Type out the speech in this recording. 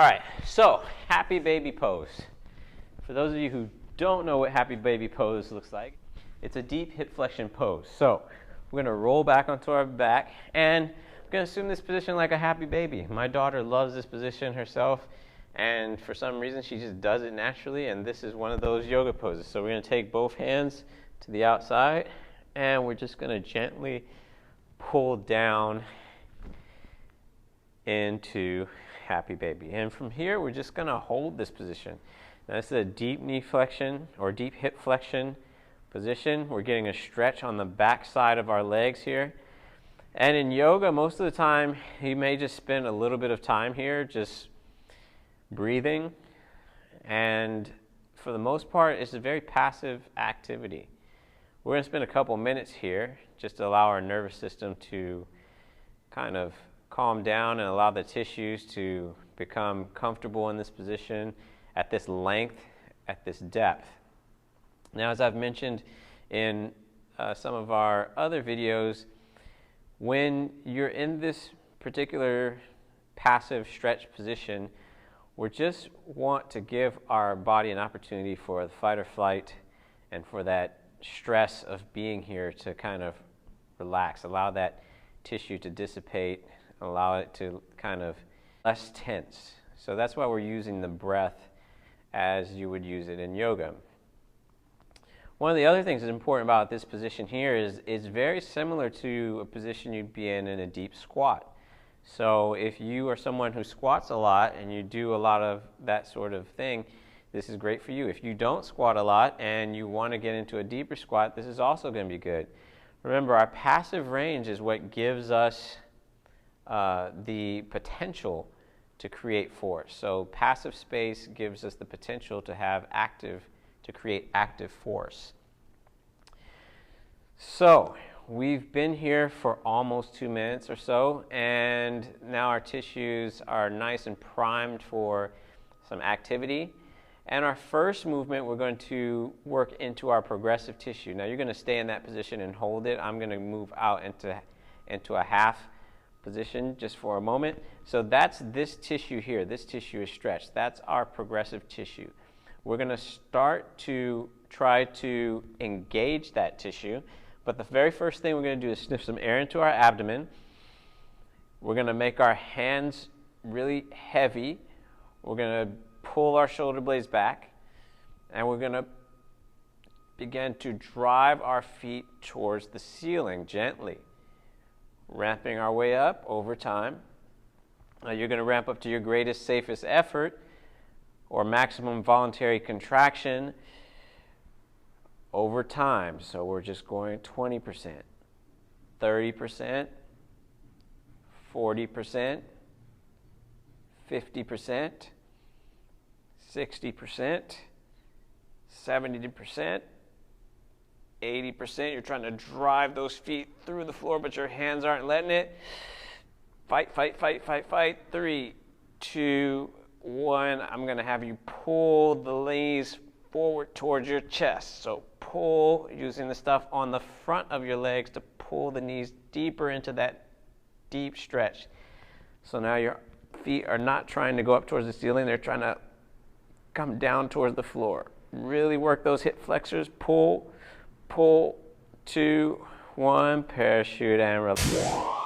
All right, so happy baby pose. For those of you who don't know what happy baby pose looks like, it's a deep hip flexion pose. So we're gonna roll back onto our back and we're gonna assume this position like a happy baby. My daughter loves this position herself, and for some reason she just does it naturally, and this is one of those yoga poses. So we're gonna take both hands to the outside and we're just gonna gently pull down into happy baby. And from here, we're just gonna hold this position. Now, this is a deep knee flexion or deep hip flexion position. We're getting a stretch on the back side of our legs here. And in yoga, most of the time, you may just spend a little bit of time here just breathing. And for the most part, it's a very passive activity. We're gonna spend a couple minutes here just to allow our nervous system to kind of calm down and allow the tissues to become comfortable in this position at this length, at this depth. Now, as I've mentioned in some of our other videos, when you're in this particular passive stretch position, we just want to give our body an opportunity for the fight or flight and for that stress of being here to kind of relax, allow that tissue to dissipate, allow it to kind of less tense. So that's why we're using the breath as you would use it in yoga. One of the other things that's important about this position here is it's very similar to a position you'd be in a deep squat. So if you are someone who squats a lot and you do a lot of that sort of thing, this is great for you. If you don't squat a lot and you want to get into a deeper squat, this is also going to be good. Remember, our passive range is what gives us the potential to create force. So passive space gives us the potential to create active force. So we've been here for almost 2 minutes or so, and now our tissues are nice and primed for some activity. And our first movement, we're going to work into our progressive tissue. Now you're going to stay in that position and hold it. I'm going to move out into a half position just for a moment. So that's this tissue here. This tissue is stretched. That's our progressive tissue. We're going to start to try to engage that tissue, but the very first thing we're going to do is sniff some air into our abdomen. We're going to make our hands really heavy. We're going to pull our shoulder blades back, and we're going to begin to drive our feet towards the ceiling gently, ramping our way up over time. Now you're going to ramp up to your greatest, safest effort or maximum voluntary contraction over time. So we're just going 20%, 30%, 40%, 50%, 60%, 70%, 80%. You're trying to drive those feet through the floor, but your hands aren't letting it. Fight, fight, fight, fight, fight. 3, 2, 1. I'm going to have you pull the knees forward towards your chest. So pull, using the stuff on the front of your legs to pull the knees deeper into that deep stretch. So now your feet are not trying to go up towards the ceiling. They're trying to come down towards the floor. Really work those hip flexors. Pull, pull, 2, 1, parachute and release.